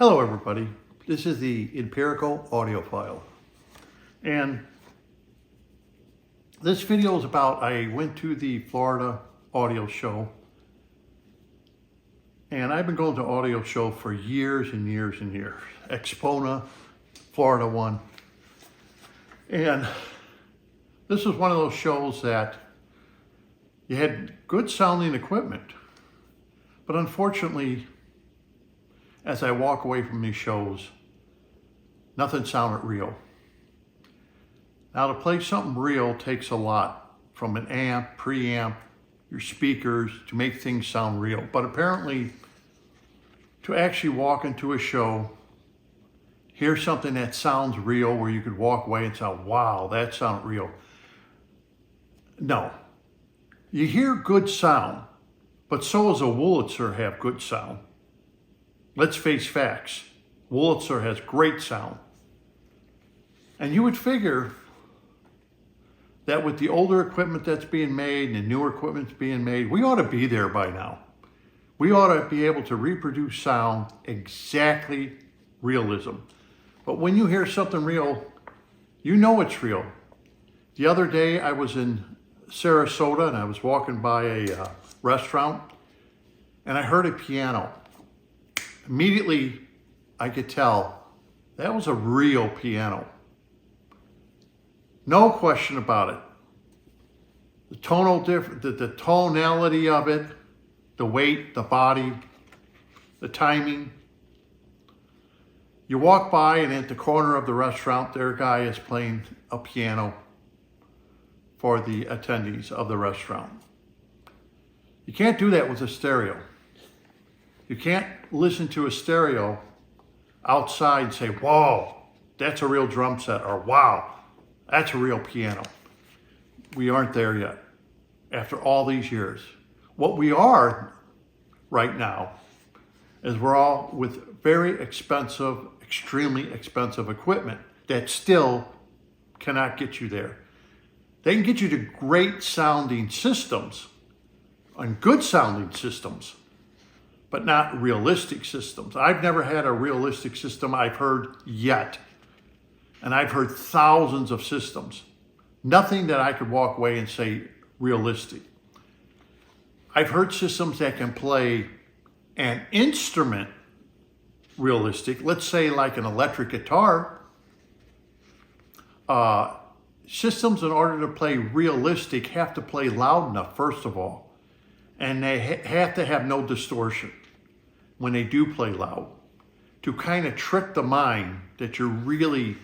Hello everybody, this is the Empirical Audiophile, and this video is about, I went to the Florida audio show, and I've been going to audio show for years and years and years. Expona, Florida one, and this was one of those shows that you had good sounding equipment, but unfortunately, as I walk away from these shows, nothing sounded real. Now, to play something real takes a lot, from an amp, preamp, your speakers, to make things sound real. But apparently, to actually walk into a show, hear something that sounds real, where you could walk away and say, wow, that sounded real. No. You hear good sound, but so does a Wurlitzer have good sound. Let's face facts. Wurlitzer has great sound. And you would figure that with the older equipment that's being made and the newer equipment's being made, we ought to be there by now. We ought to be able to reproduce sound exactly realism. But when you hear something real, you know it's real. The other day I was in Sarasota and I was walking by a restaurant and I heard a piano. Immediately, I could tell that was a real piano. No question about it. The tonality of it, the weight, the body, the timing. You walk by and at the corner of the restaurant, their guy is playing a piano for the attendees of the restaurant. You can't do that with a stereo. You can't listen to a stereo outside and say, whoa, that's a real drum set, or wow, that's a real piano. We aren't there yet after all these years. What we are right now is we're all with very expensive, extremely expensive equipment that still cannot get you there. They can get you to great sounding systems and good sounding systems, but not realistic systems. I've never had a realistic system I've heard yet. And I've heard thousands of systems. Nothing that I could walk away and say realistic. I've heard systems that can play an instrument realistic, let's say like an electric guitar. Systems, in order to play realistic, have to play loud enough, first of all. And they have to have no distortion when they do play loud, to kind of trick the mind that you're really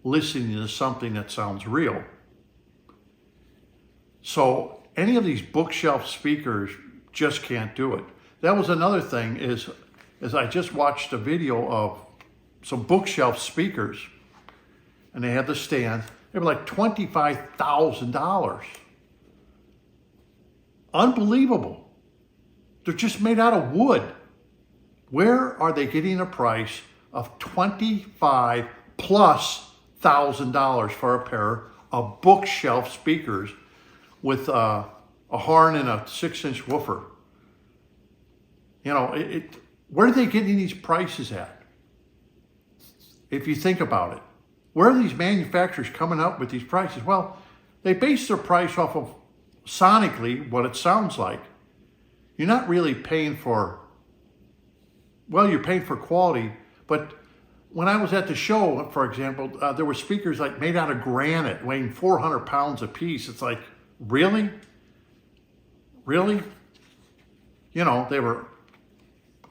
listening to something that sounds real. So any of these bookshelf speakers just can't do it. That was another thing, is I just watched a video of some bookshelf speakers, and they had the stand. They were like $25,000. Unbelievable. They're just made out of wood. Where are they getting a price of $25,000+ for a pair of bookshelf speakers with a horn and a 6-inch woofer? You know, where are they getting these prices at? If you think about it, where are these manufacturers coming up with these prices? Well, they base their price off of sonically what it sounds like. You're not really paying for, well, you're paying for quality, but when I was at the show, for example, there were speakers like made out of granite, weighing 400 pounds a piece. It's like, really? Really? You know, they were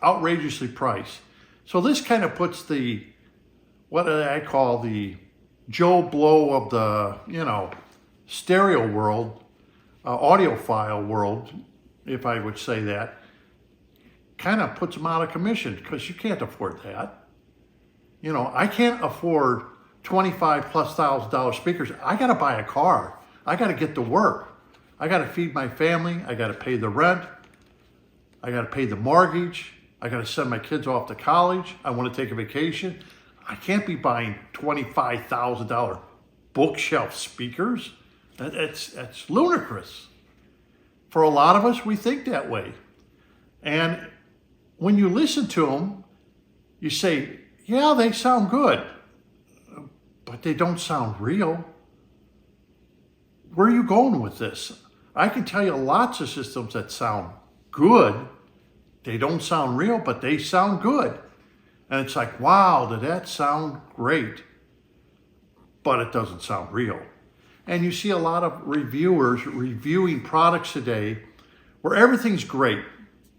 outrageously priced. So this kind of puts the, what I call the Joe Blow of the, stereo world, audiophile world, if I would say that, kind of puts them out of commission, because you can't afford that. You know, I can't afford $25,000+ speakers. I got to buy a car. I got to get to work. I got to feed my family. I got to pay the rent. I got to pay the mortgage. I got to send my kids off to college. I want to take a vacation. I can't be buying $25,000 bookshelf speakers. That's ludicrous. For a lot of us, we think that way. And when you listen to them, you say, yeah, they sound good, but they don't sound real. Where are you going with this? I can tell you lots of systems that sound good. They don't sound real, but they sound good. And it's like, wow, did that sound great? But it doesn't sound real. And you see a lot of reviewers reviewing products today where everything's great.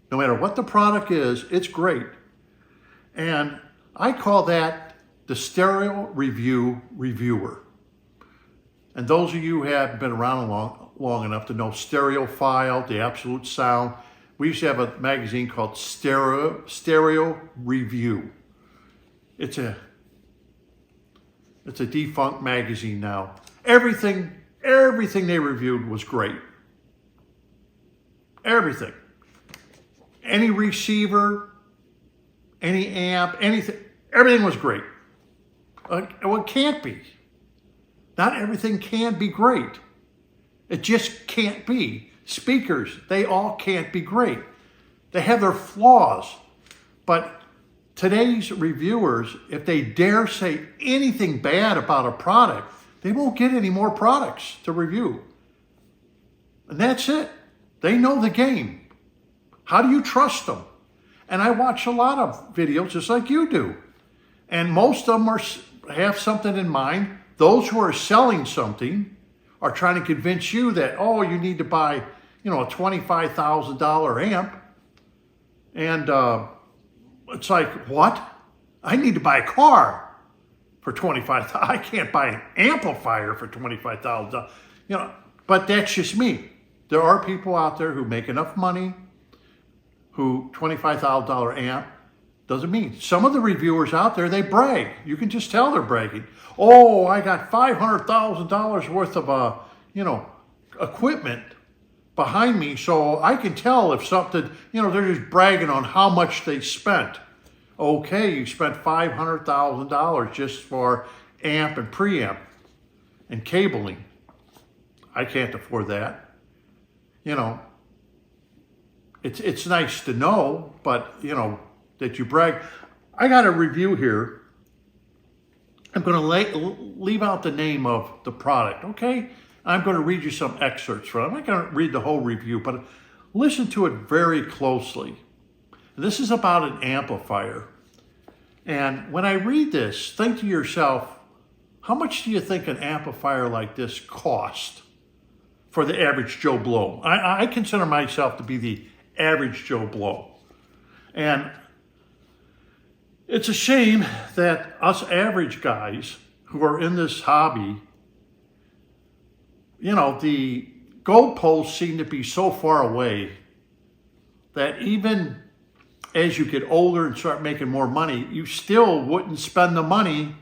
No matter what the product is, it's great. And I call that the stereo review reviewer. And those of you who have been around long enough to know Stereophile, the absolute sound. We used to have a magazine called Stereo Review. It's a defunct magazine now. Everything they reviewed was great. Everything. Any receiver, any amp, anything, everything was great. Well, it can't be. Not everything can be great. It just can't be. Speakers, they all can't be great. They have their flaws. But today's reviewers, if they dare say anything bad about a product, they won't get any more products to review. And that's it. They know the game. How do you trust them? And I watch a lot of videos just like you do. And most of them have something in mind. Those who are selling something are trying to convince you that, oh, you need to buy, a $25,000 amp. And it's like, what? I need to buy a car for $25,000. I can't buy an amplifier for $25,000. But that's just me. There are people out there who make enough money who $25,000 amp doesn't mean. Some of the reviewers out there, they brag. You can just tell they're bragging. Oh, I got $500,000 worth of, equipment behind me, so I can tell if something, they're just bragging on how much they spent. Okay, you spent $500,000 just for amp and preamp and cabling. I can't afford that. It's nice to know, but, that you brag. I got a review here. I'm going to leave out the name of the product, okay? I'm going to read you some excerpts from it. I'm not going to read the whole review, but listen to it very closely. This is about an amplifier. And when I read this, think to yourself, how much do you think an amplifier like this cost for the average Joe Blow? I consider myself to be the average Joe Blow. And it's a shame that us average guys who are in this hobby, the goalposts seem to be so far away that even as you get older and start making more money, you still wouldn't spend the money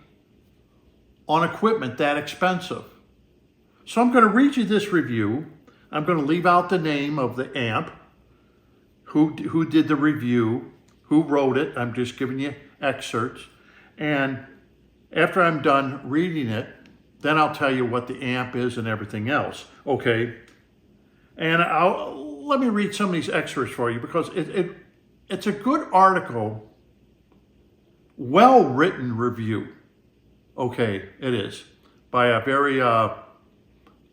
on equipment that expensive. So I'm going to read you this review. I'm going to leave out the name of the amp, who did the review, who wrote it. I'm just giving you excerpts. And after I'm done reading it, then I'll tell you what the amp is and everything else. Okay? And let me read some of these excerpts for you because it's a good article, well-written review. Okay, it is. By a very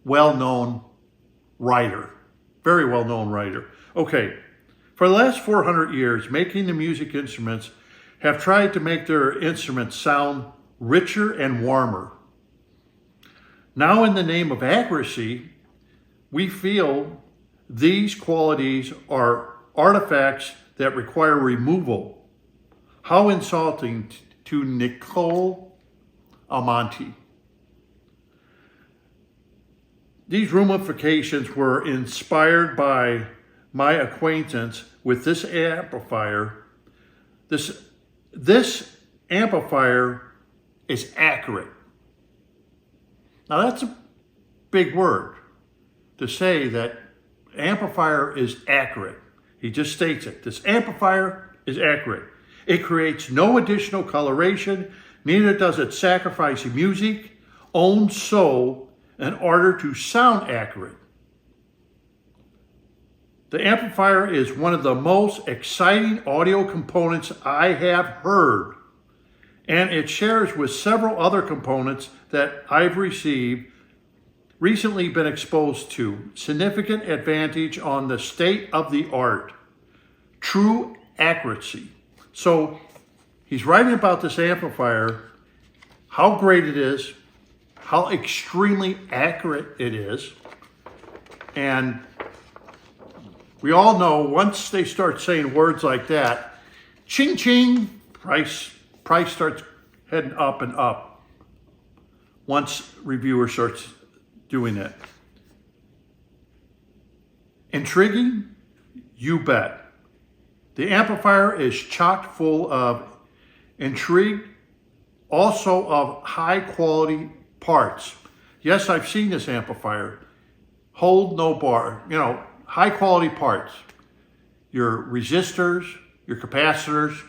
well-known writer. Very well-known writer. Okay. For the last 400 years, making the music instruments have tried to make their instruments sound richer and warmer. Now, in the name of accuracy, we feel these qualities are artifacts that require removal. How insulting to Nicole Almonte. These ramifications were inspired by my acquaintance with this amplifier. This amplifier is accurate. Now that's a big word to say that amplifier is accurate. He just states it. This amplifier is accurate. It creates no additional coloration, neither does it sacrifice music, own soul, in order to sound accurate. The amplifier is one of the most exciting audio components I have heard. and it shares with several other components that I've recently been exposed to. Significant advantage on the state of the art. True accuracy. So he's writing about this amplifier, how great it is, how extremely accurate it is. And we all know once they start saying words like that, ching ching, price starts heading up and up once reviewer starts doing it. Intriguing? You bet. The amplifier is chock full of intrigue, also of high quality parts. Yes, I've seen this amplifier. Hold no bar, high quality parts. Your resistors, your capacitors,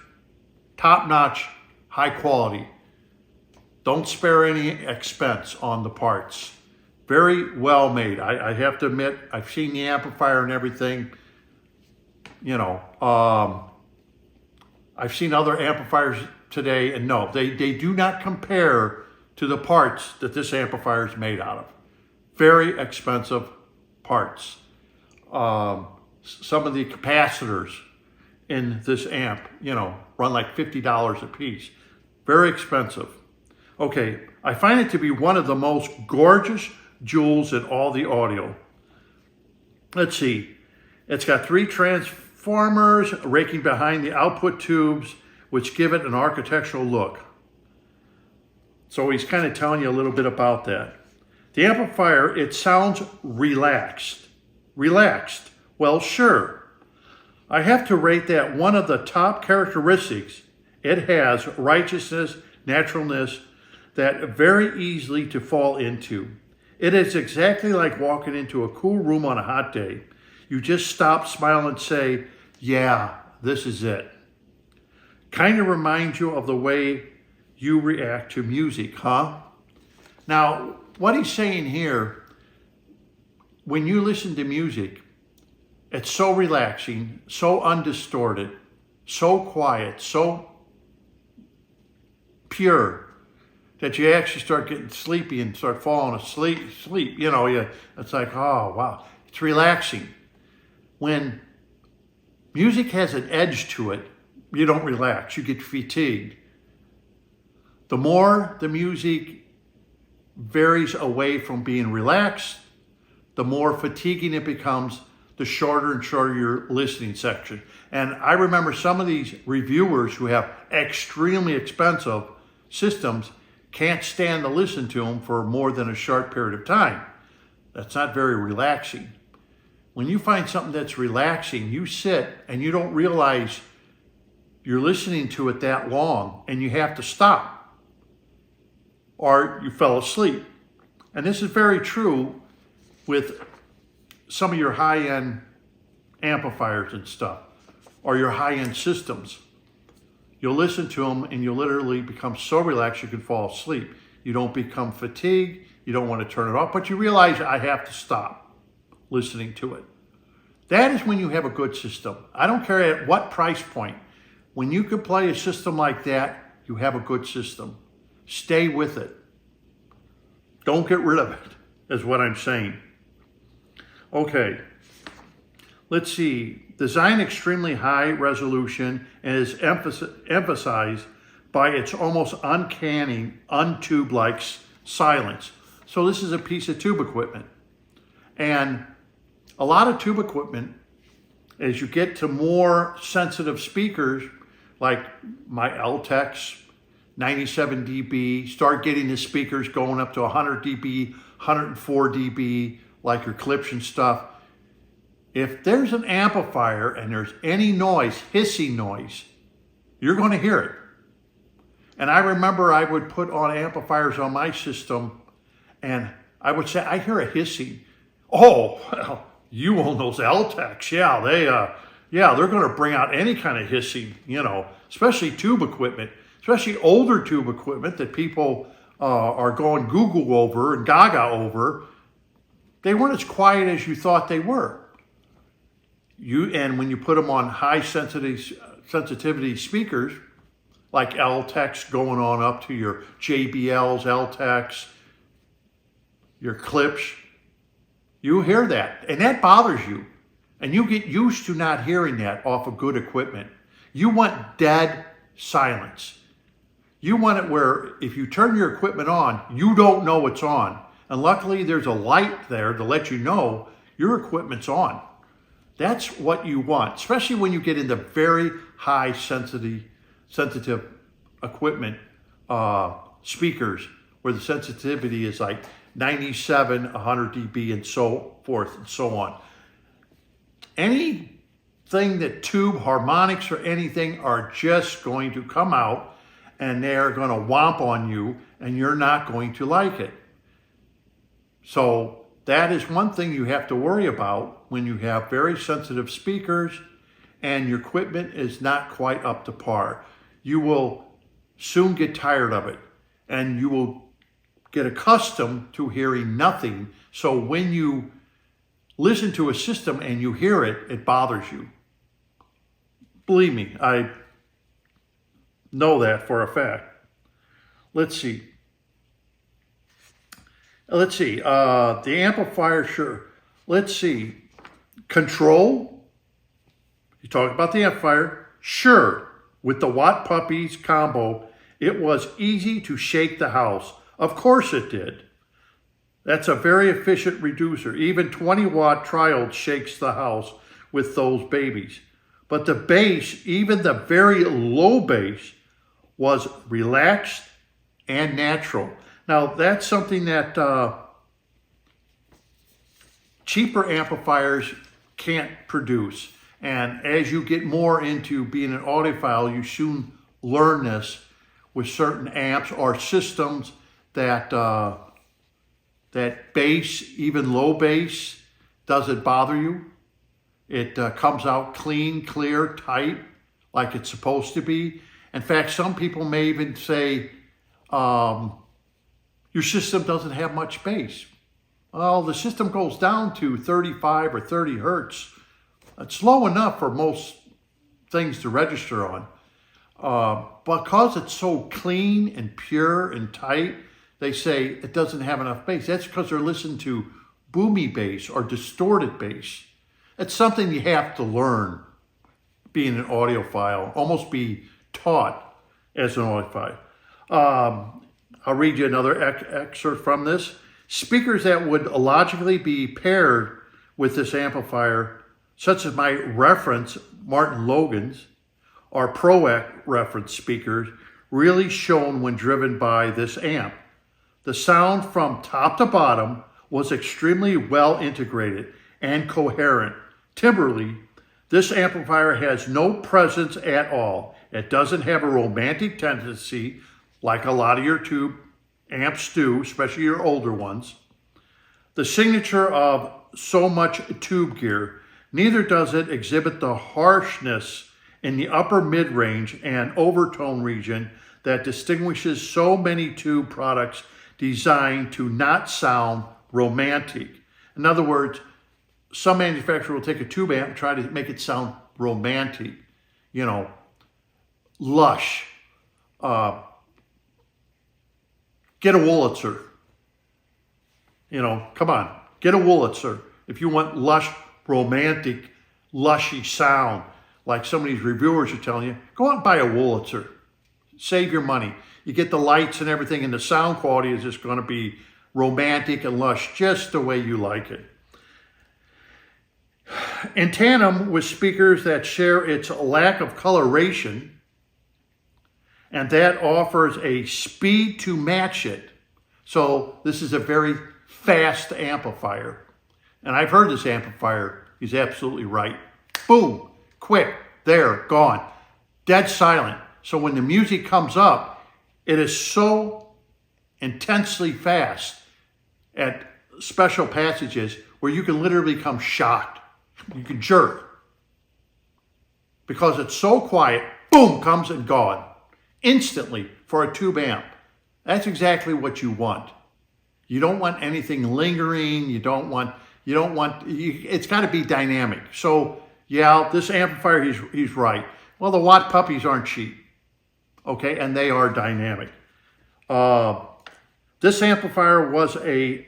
top notch, high quality. Don't spare any expense on the parts. Very well made. I have to admit, I've seen the amplifier and everything. I've seen other amplifiers today, and no, they do not compare to the parts that this amplifier is made out of. Very expensive parts. Some of the capacitors in this amp, run like $50 a piece. Very expensive. Okay, I find it to be one of the most gorgeous jewels in all the audio. Let's see. It's got 3 transformers raking behind the output tubes, which give it an architectural look. So he's kind of telling you a little bit about that. The amplifier, it sounds relaxed. Relaxed. Well, sure. I have to rate that one of the top characteristics. It has righteousness, naturalness, that very easily to fall into. It is exactly like walking into a cool room on a hot day. You just stop, smile, and say, yeah, this is it. Kind of reminds you of the way you react to music, huh? Now, what he's saying here, when you listen to music, it's so relaxing, so undistorted, so quiet, so pure, that you actually start getting sleepy and start falling asleep. It's like, oh, wow. It's relaxing. When music has an edge to it, you don't relax. You get fatigued. The more the music varies away from being relaxed, the more fatiguing it becomes, the shorter and shorter your listening section. And I remember some of these reviewers who have extremely expensive systems can't stand to listen to them for more than a short period of time. That's not very relaxing. When you find something that's relaxing, you sit and you don't realize you're listening to it that long and you have to stop or you fell asleep. And this is very true with some of your high-end amplifiers and stuff or your high-end systems. You'll listen to them and you'll literally become so relaxed you can fall asleep. You don't become fatigued. You don't want to turn it off, but you realize I have to stop listening to it. That is when you have a good system. I don't care at what price point. When you can play a system like that, you have a good system. Stay with it. Don't get rid of it, is what I'm saying. Okay, let's see. Design extremely high resolution and is emphasized by its almost uncanny, untube-like silence. So this is a piece of tube equipment. And a lot of tube equipment, as you get to more sensitive speakers, like my L-Tex, 97 dB, start getting the speakers going up to 100 dB, 104 dB, like your clips and stuff. If there's an amplifier and there's any noise, hissing noise, you're going to hear it. And I remember I would put on amplifiers on my system and I would say, I hear a hissing. Oh, well, you own those L-Tex. Yeah, they're going to bring out any kind of hissing, especially tube equipment, especially older tube equipment that people are going Google over and Gaga over. They weren't as quiet as you thought they were. And when you put them on high sensitivity speakers, like L-Techs going on up to your JBLs, L-Techs, your clips. You hear that, and that bothers you. And you get used to not hearing that off of good equipment. You want dead silence. You want it where if you turn your equipment on, you don't know it's on. And luckily there's a light there to let you know your equipment's on. That's what you want, especially when you get into very high sensitive equipment, speakers, where the sensitivity is like 97, 100 dB and so forth and so on. Anything that tube harmonics or anything are just going to come out and they're going to whomp on you and you're not going to like it. So that is one thing you have to worry about when you have very sensitive speakers and your equipment is not quite up to par. You will soon get tired of it and you will get accustomed to hearing nothing. So when you listen to a system and you hear it, it bothers you. Believe me, I know that for a fact. Let's see. The amplifier, sure. Let's see. Control. You talk about the amplifier. Sure. With the Watt Puppies combo, it was easy to shake the house. Of course it did. That's a very efficient reducer. Even 20 watt triode shakes the house with those babies. But the bass, even the very low bass, was relaxed and natural. Now that's something that cheaper amplifiers can't produce. And as you get more into being an audiophile, you soon learn this with certain amps or systems that that bass, even low bass, doesn't bother you. It comes out clean, clear, tight, like it's supposed to be. In fact, some people may even say, your system doesn't have much bass. Well, the system goes down to 35 or 30 hertz. It's low enough for most things to register on. Because it's so clean and pure and tight, they say it doesn't have enough bass. That's because they're listening to boomy bass or distorted bass. It's something you have to learn being an audiophile, almost be taught as an audiophile. I'll read you another excerpt from this. Speakers that would logically be paired with this amplifier, such as my reference, Martin Logan's, or ProAct reference speakers, really shone when driven by this amp. The sound from top to bottom was extremely well integrated and coherent. Timberly, this amplifier has no presence at all. It doesn't have a romantic tendency like a lot of your tube amps do, especially your older ones. The signature of so much tube gear, neither does it exhibit the harshness in the upper mid-range and overtone region that distinguishes so many tube products designed to not sound romantic. In other words, some manufacturer will take a tube amp and try to make it sound romantic, you know, lush. Get a Wurlitzer. You know, come on, get a Wurlitzer. If you want lush, romantic, lushy sound, like some of these reviewers are telling you, go out and buy a Wurlitzer. Save your money. You get the lights and everything, and the sound quality is just going to be romantic and lush, just the way you like it. In tandem with speakers that share its lack of coloration, and that offers a speed to match it. So this is a very fast amplifier. And I've heard this amplifier, he's absolutely right. Boom, quick, there, gone. Dead silent. So when the music comes up, it is so intensely fast at special passages where you can literally become shocked. You can jerk. Because it's so quiet, boom, comes and gone. Instantly for a tube amp. That's exactly what you want. You don't want anything lingering. It's got to be dynamic. So yeah, this amplifier, he's right. Well, the Watt Puppies aren't cheap. okay, and they are dynamic. This amplifier was a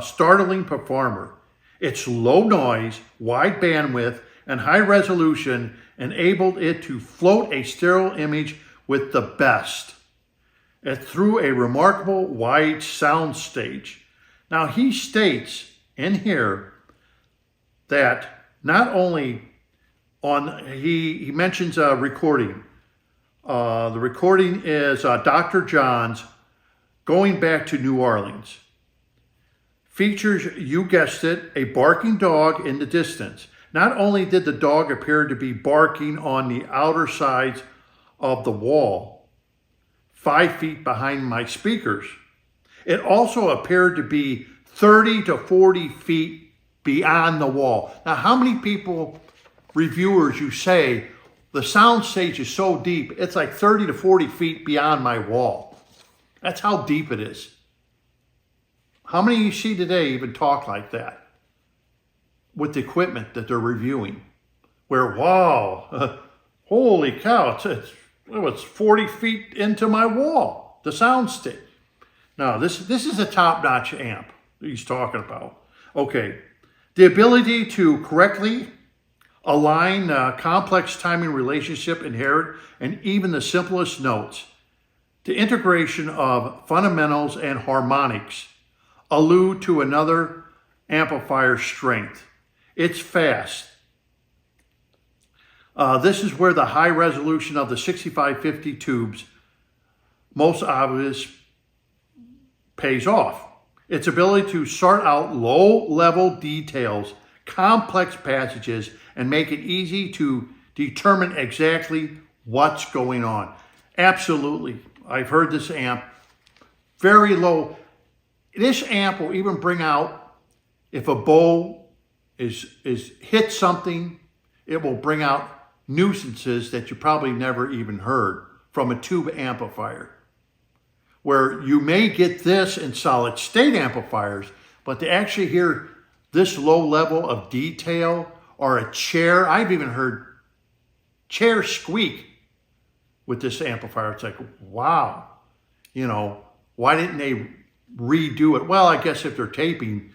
startling performer. Its low noise, wide bandwidth, and high resolution enabled it to float a stereo image with the best. It threw a remarkable wide sound stage. Now he states in here that not only he mentions a recording. The recording is Dr. John's Going Back to New Orleans. Features, you guessed it, a barking dog in the distance. Not only did the dog appear to be barking on the outer sides of the wall, 5 feet behind my speakers, it also appeared to be 30 to 40 feet beyond the wall. Now, how many people, reviewers, you say, the sound stage is so deep, it's like 30 to 40 feet beyond my wall. That's how deep it is. How many you see today even talk like that with the equipment that they're reviewing? Where, wow, holy cow, it's 40 feet into my wall, the sound stage. Now, this is a top-notch amp he's talking about. Okay, the ability to correctly align complex timing relationship inherent in even the simplest notes. The integration of fundamentals and harmonics allude to another amplifier's strength. It's fast. This is where the high resolution of the 6550 tubes most obvious pays off. Its ability to sort out low-level details, complex passages, and make it easy to determine exactly what's going on. Absolutely. I've heard this amp very low. This amp will even bring out, if a bow is hit something, it will bring out nuisances that you probably never even heard from a tube amplifier. Where you may get this in solid state amplifiers, but to actually hear this low level of detail, or a chair, I've even heard chair squeak with this amplifier. It's like, wow, why didn't they redo it? Well, I guess if they're taping,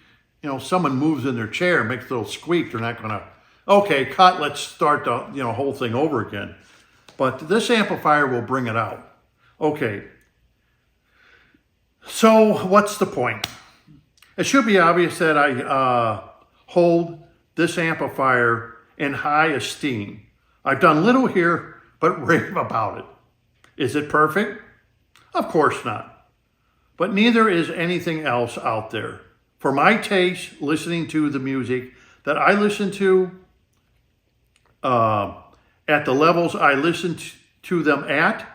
someone moves in their chair, makes a little squeak, they're not gonna, okay, cut, let's start the whole thing over again. But this amplifier will bring it out. Okay, so what's the point? It should be obvious that I hold this amplifier in high esteem. I've done little here, but rave about it. Is it perfect? Of course not. But neither is anything else out there. For my taste, listening to the music that I listen to at the levels I listen to them at,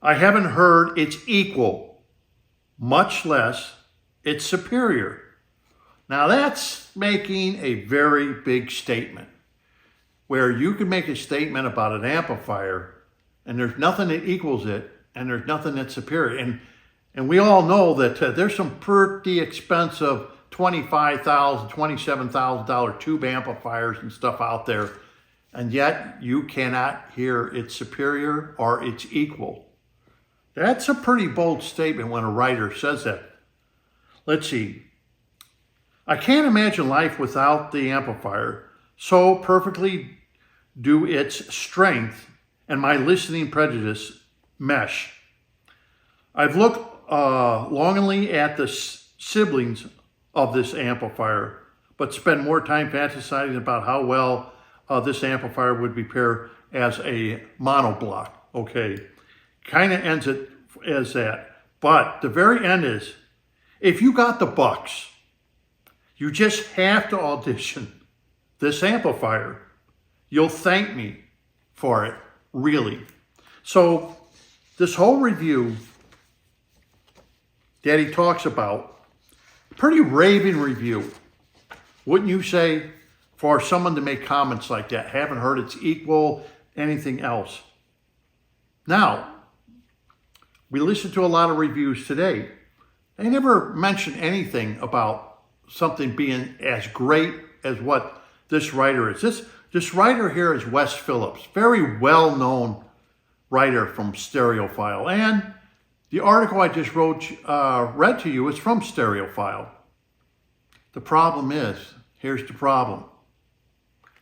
I haven't heard its equal, much less its superior. Now that's making a very big statement, where you can make a statement about an amplifier and there's nothing that equals it and there's nothing that's superior. And we all know that there's some pretty expensive $25,000, $27,000 tube amplifiers and stuff out there, and yet you cannot hear its superior or its equal. That's a pretty bold statement when a writer says that. Let's see. I can't imagine life without the amplifier. So perfectly do its strength and my listening prejudice mesh. I've looked longingly at the siblings of this amplifier, but spend more time fantasizing about how well this amplifier would be paired as a monoblock. Okay, kind of ends it as that. But the very end is, if you got the bucks, you just have to audition this amplifier. You'll thank me for it, really. So this whole review that he talks about, pretty raving review, wouldn't you say, for someone to make comments like that? Haven't heard its equal, anything else. Now, we listen to a lot of reviews today. They never mention anything about something being as great as what this writer is. This writer here is Wes Phillips, very well-known writer from Stereophile. And the article I just read to you is from Stereophile. The problem is, here's the problem.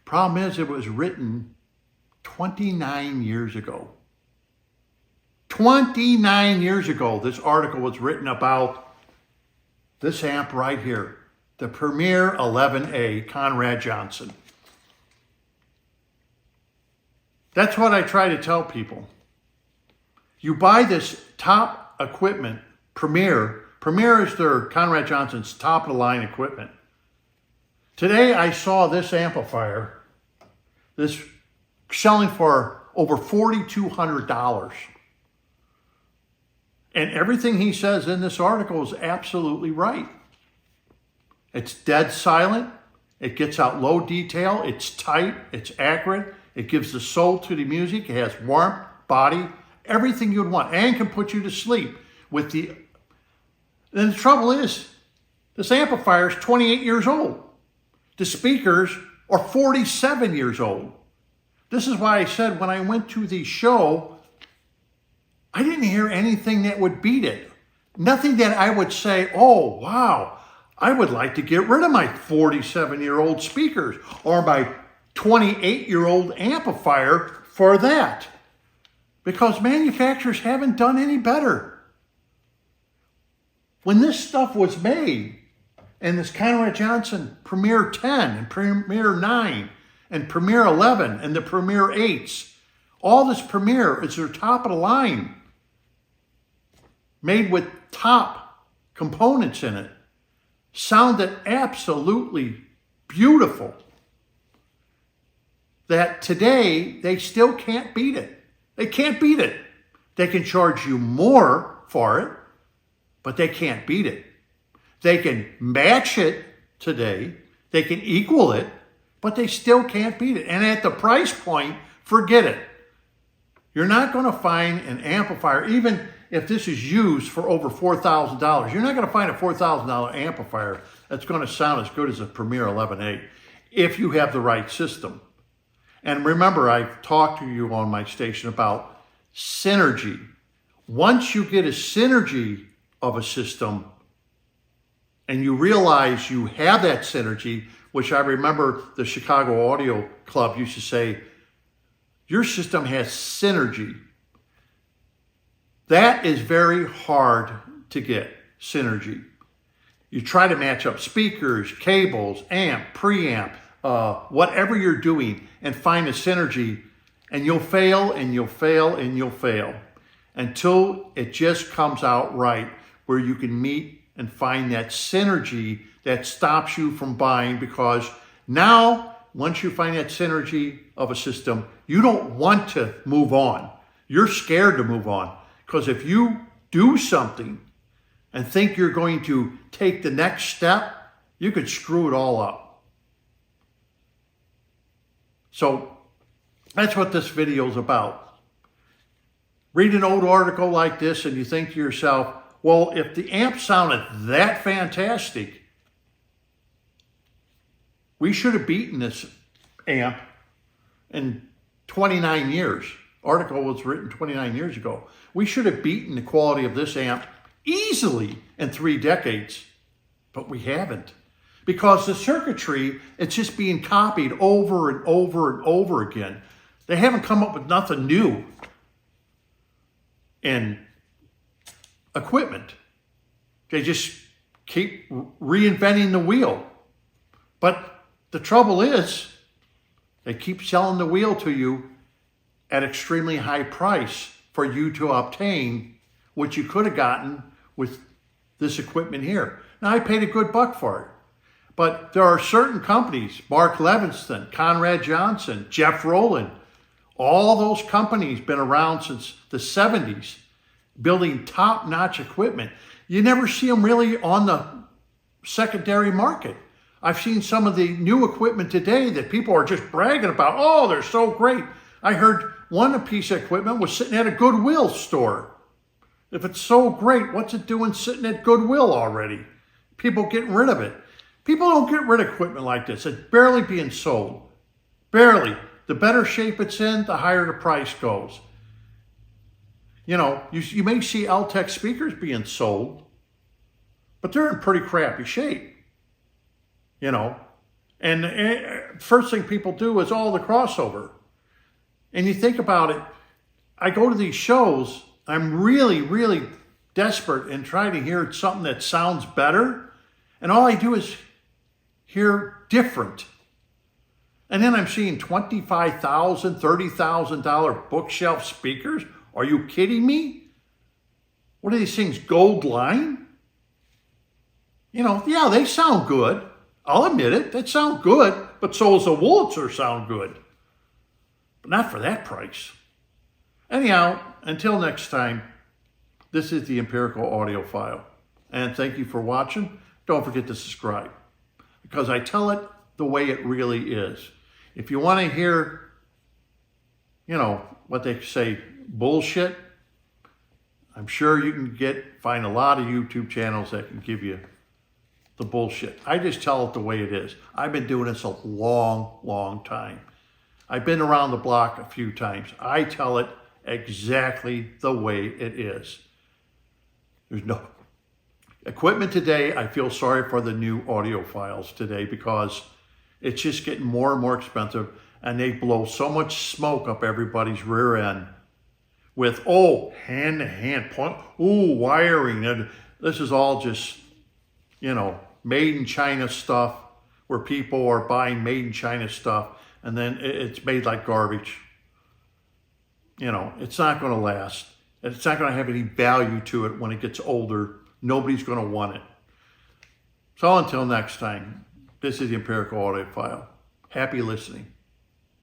Problem is it was written 29 years ago. 29 years ago, this article was written about this amp right here, the Premier 11A Conrad Johnson. That's what I try to tell people. You buy this top equipment, Premier. Premier is their Conrad Johnson's top of the line equipment. Today I saw this amplifier, this selling for over $4,200. And everything he says in this article is absolutely right. It's dead silent. It gets out low detail. It's tight. It's accurate. It gives the soul to the music. It has warmth, body, everything you'd want, and can put you to sleep with the... Then the trouble is, this amplifier is 28 years old. The speakers are 47 years old. This is why I said when I went to the show, I didn't hear anything that would beat it. Nothing that I would say, oh, wow, I would like to get rid of my 47-year-old speakers or my 28-year-old amplifier for that. Because manufacturers haven't done any better. When this stuff was made, and this Conrad Johnson Premier 10 and Premier 9 and Premier 11 and the Premier 8s, all this Premier is their top of the line, made with top components in it, sounded absolutely beautiful. That today, they still can't beat it. They can't beat it. They can charge you more for it, but they can't beat it. They can match it today. They can equal it, but they still can't beat it. And at the price point, forget it. You're not going to find an amplifier, even if this is used for over $4,000, you're not going to find a $4,000 amplifier that's going to sound as good as a Premier 11A if you have the right system. And remember, I've talked to you on my station about synergy. Once you get a synergy of a system and you realize you have that synergy, which I remember the Chicago Audio Club used to say, your system has synergy. That is very hard to get, synergy. You try to match up speakers, cables, amp, preamp, whatever you're doing, and find a synergy, and you'll fail, and you'll fail, and you'll fail, until it just comes out right, where you can meet and find that synergy that stops you from buying, because now, once you find that synergy of a system, you don't want to move on. You're scared to move on. Because if you do something and think you're going to take the next step, you could screw it all up. So that's what this video is about. Read an old article like this and you think to yourself, well, if the amp sounded that fantastic, we should have beaten this amp in 29 years. Article was written 29 years ago. We should have beaten the quality of this amp easily in 3 decades, but we haven't. Because the circuitry, it's just being copied over and over and over again. They haven't come up with nothing new in equipment. They just keep reinventing the wheel. But the trouble is, they keep selling the wheel to you at extremely high price for you to obtain what you could have gotten with this equipment here. Now, I paid a good buck for it. But there are certain companies, Mark Levinston, Conrad Johnson, Jeff Rowland, all those companies been around since the 70s, building top-notch equipment. You never see them really on the secondary market. I've seen some of the new equipment today that people are just bragging about. Oh, they're so great. I heard one piece of equipment was sitting at a Goodwill store. If it's so great, what's it doing sitting at Goodwill already? People getting rid of it. People don't get rid of equipment like this. It's barely being sold. Barely. The better shape it's in, the higher the price goes. You know, you may see L-Tech speakers being sold, but they're in pretty crappy shape, you know. And first thing people do is all the crossover. And you think about it, I go to these shows, I'm really, really desperate and try to hear something that sounds better. And all I do is hear different. And then I'm seeing $25,000, $30,000 bookshelf speakers. Are you kidding me? What are these things, gold line? You know, yeah, they sound good. I'll admit it, they sound good, but so does the Wurlitzer sound good. But not for that price. Anyhow, until next time, this is the Empirical Audiophile. And thank you for watching. Don't forget to subscribe, because I tell it the way it really is. If you want to hear, you know, what they say, bullshit, I'm sure you can find a lot of YouTube channels that can give you the bullshit. I just tell it the way it is. I've been doing this a long, long time. I've been around the block a few times. I tell it exactly the way it is. There's no equipment today. I feel sorry for the new audiophiles today, because it's just getting more and more expensive, and they blow so much smoke up everybody's rear end with, hand-to-hand point, wiring. And this is all just, you know, made in China stuff, where people are buying made in China stuff, and then it's made like garbage. You know, it's not going to last. It's not going to have any value to it when it gets older. Nobody's going to want it. So until next time, this is the Empirical Audiophile. Happy listening.